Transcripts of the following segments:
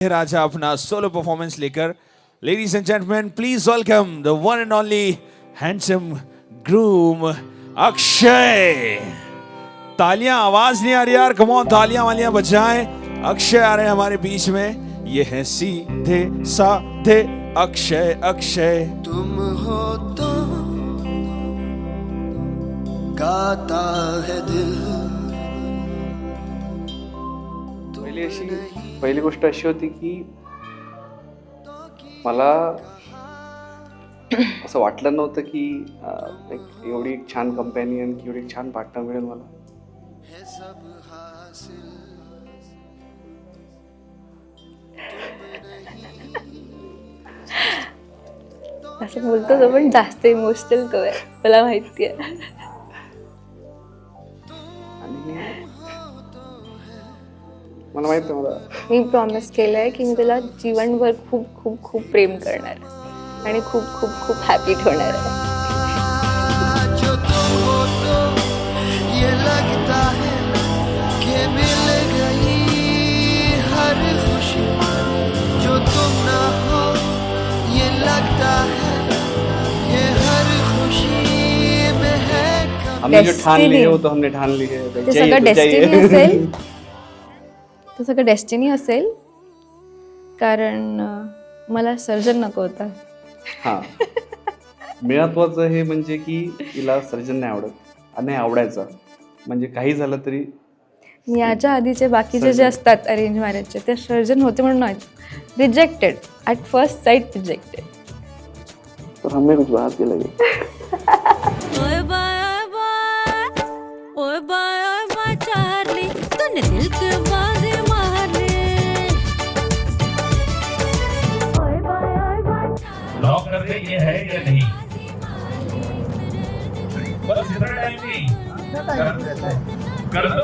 राजा अपना solo performance लेकर. Ladies and gentlemen, please welcome the one and only handsome groom अक्षय. तालियां, आवाज नहीं आ रही यार, कम ऑन तालियां वालियां बजाएं. अक्षय आ रहे हैं हमारे बीच में. ये है सीधे साधे अक्षय. अक्षय तुम हो तो गाता है दिल. पहिली गोष्ट अशी होती की मला असं वाटलं नव्हतं की एवढी एक छान कंपॅनियन की एवढी छान पार्टनर मिळेल मला. असं बोलतो तो पण जास्त इमोशनल तो आहे, मला माहिती आहे. आणि मला माहित आहे, मला मी प्रॉमिस केलंय की मी तुला जीवनभर खूप खूप खूप प्रेम करणार आणि खूप खूप खूप हॅपी ठेवणार आहे. जो तुम हो तो ये लगता है कि मिल गई हर खुशी. जो तुम ना हो ये लगता है कि हर खुशी में है हमने जो ठान ली है Destiny. वो तो हमने ठान ली है. ते सगळं डेस्टिनी असेल, ते सगळं डेस्टिनी असेल, कारण मला सर्जन नको होता. हा महत्वाचं हे म्हणजे की तिला सर्जन नाही आवडत आणि आवडायचा. म्हणजे काही झालं तरी याच्या आधीचे बाकीचे जे असतात अरेंज मॅरेजचे, ते सर्जन होते म्हणून नाही, rejected at first sight, rejected. तर हमने कुछ बात के लगे. ओए बाय चार्ली, तूने दिल के बाजी मार ली. लॉक कर दे, ये है या नहीं. बस इतना टाइम नहीं कर दो.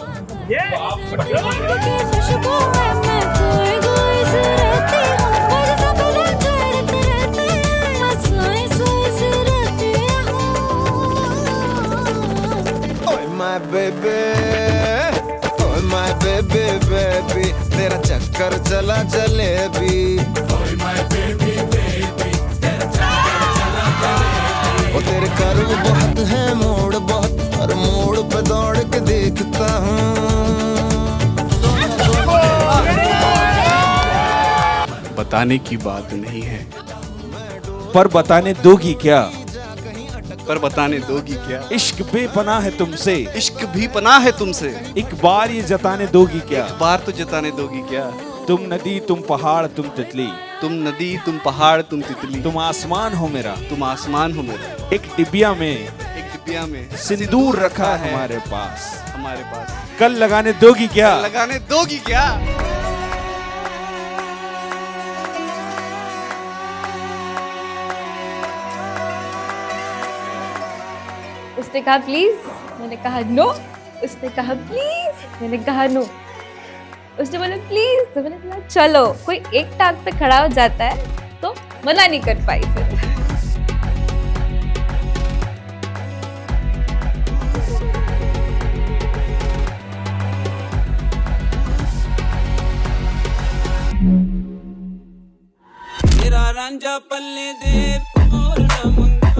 ये आप की खुशबू है, मैं खोई से रहती हूँ, मुझे सब लोग छेड़ते रहते हैं, मैं सोई से रहती हूँ. ओए माय बेबी, ओए माय बेबी बेबी, तेरा चक्कर चला जलेबी. ओए माय बेबी बेबी, तेरा चक्कर चला जलेबी. ओ तेरे कर्व बहुत है, मोड़ बहुत, और मोड़ पे दौड़ के देखता हूँ. बताने की बात नहीं है, पर बताने दोगी क्या. पर बताने दोगी क्या. इश्क बेपनाह है तुमसे, इश्क भी पनाह है तुमसे, एक बार ये जताने दोगी क्या. बार तो जताने दोगी क्या. तुम नदी तुम पहाड़ तुम तितली, तुम नदी तुम पहाड़ तुम तितली, तुम आसमान हो मेरा. तुम आसमान हो मेरा. एक डिबिया में एक डिबिया में सिंदूर रखा है हमारे पास, हमारे पास. कल लगाने दोगी क्या. लगाने दोगी क्या. उसने कहा प्लीज, मैंने कहा नो. उसने कहा प्लीज, मैंने कहा नो. उसने बोला प्लीज, तो मैंने कहा चलो. कोई एक टांग पे खड़ा हो जाता है तो मना नहीं कर पाई फिर. तेरा रांझा पल्ले दे मोर ना मंगा,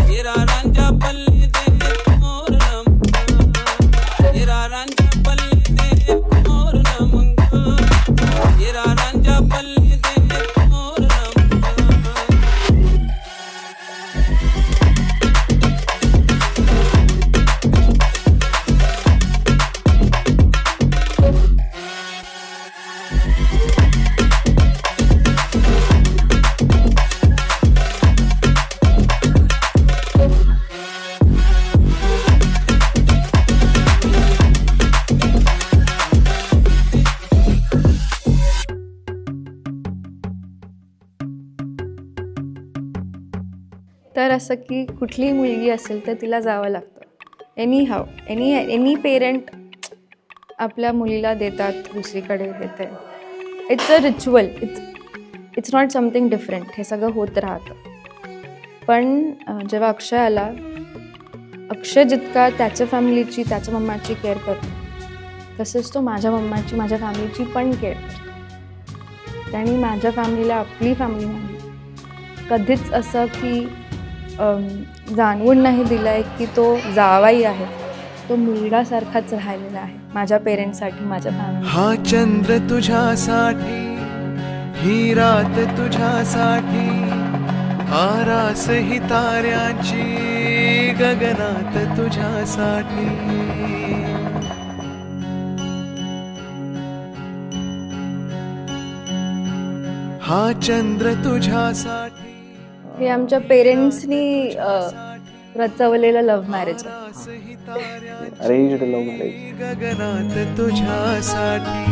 तेरा रांझा पल्ले दे मोर ना मंगा, तेरा रांझा पल्ले दे मोर ना मंगा, तेरा रांझा पल्ले दे मोर ना मंगा. तर असं की कुठलीही मुलगी असेल तर तिला जावं लागतं. एनी हाव, एनी पेरेंट आपल्या मुलीला देतात, दुसरीकडे देते. It's a ritual, it's not something different. हे सगळं होत राहतं. पण जेव्हा अक्षय आला, अक्षय जितका त्याच्या फॅमिलीची, त्याच्या मम्माची केअर करतो, तसेच तो माझ्या मम्माची, माझ्या फॅमिलीची पण केअर करतो. त्याने माझ्या फॅमिलीला आपली फॅमिली नाही कधीच असं की जाणवून नाही दिलं आहे की तो जावाई आहे. तो मुलगासारखाच राहिलेला आहे माझ्या पेरेंट्ससाठी, माझ्या फॅमिली. हा चंद्र तुझ्यासाठी, ही रात तुझ्यासाठी, आरास ही ताऱ्यांची गगनात तुझ्यासाठी. हा चंद्र तुझ्यासाठी. हे आमच्या पेरेंट्सनी रचवलेलं लव्ह मॅरेज आहे. Arranged love marriage. गगनात तुझ्यासाठी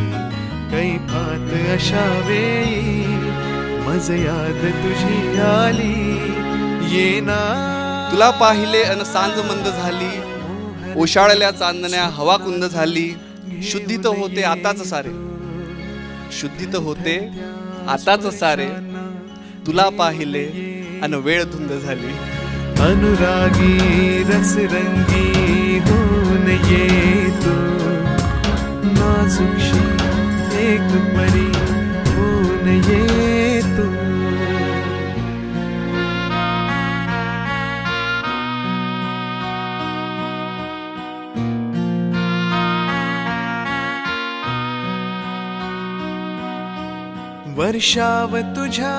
कैफात अशा वेळी मज याद तुझी आली येना. तुला पाहिले अन सांज मंद झाली, ओशाळल्या चांदण्या हवा कुंद झाली. शुद्धित होते आताच सारे, शुद्धित होते आताच सारे. तुला पाहिले अन वेळ धुंद झाली. अनुरागी रसरंगी होऊन येतो, नाजुकशी एक परी होऊन येतो. वर्षाव तुझ्या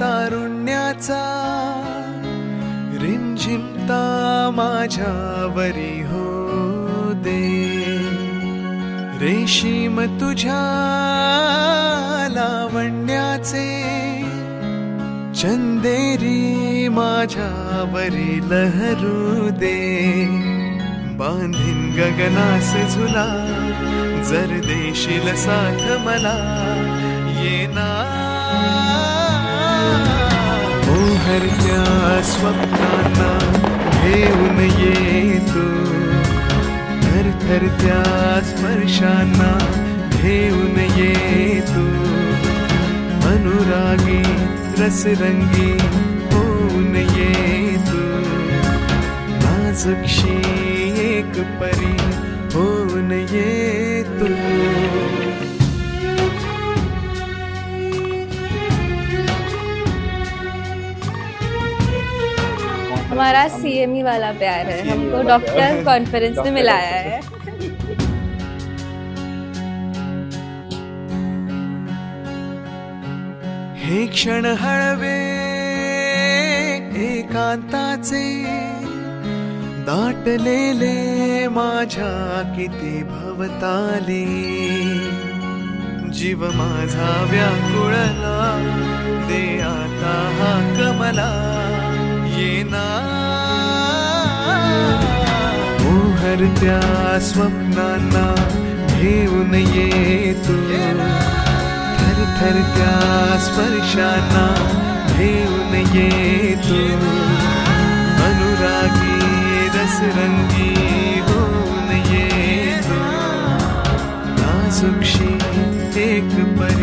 तारुण्याचा रिमझिमता माझ्यावरी हो दे. रेशीम तुझ्या लावण्याचे चंदेरी माझ्यावरी लहरू दे. बांधीन गगनास झुला जर देशील साथ मला येना. मोहरत्या स्वप्नांना घेऊन येतो, थरथरत्या स्पर्शांना घेऊन येतो. अनुरागी रसरंगी होऊन येतो, नाजुकशी एक परी होऊन येतो. हमारा CME वाला प्यार है, हमको डॉक्टर कॉन्फ्रेंस में मिलाया है. हे क्षण हळवे एकांताचे दाटलेले माझ्या किती भवताले. जीव माझा व्याकुळला दे आता हा कमला येना. मोहरत्या स्वप्नांना घेऊन येतो, थरथरत्या स्पर्शांना घेऊन येतो. अनुरागी रसरंगी होऊन येतो, नाजुकशी एक परी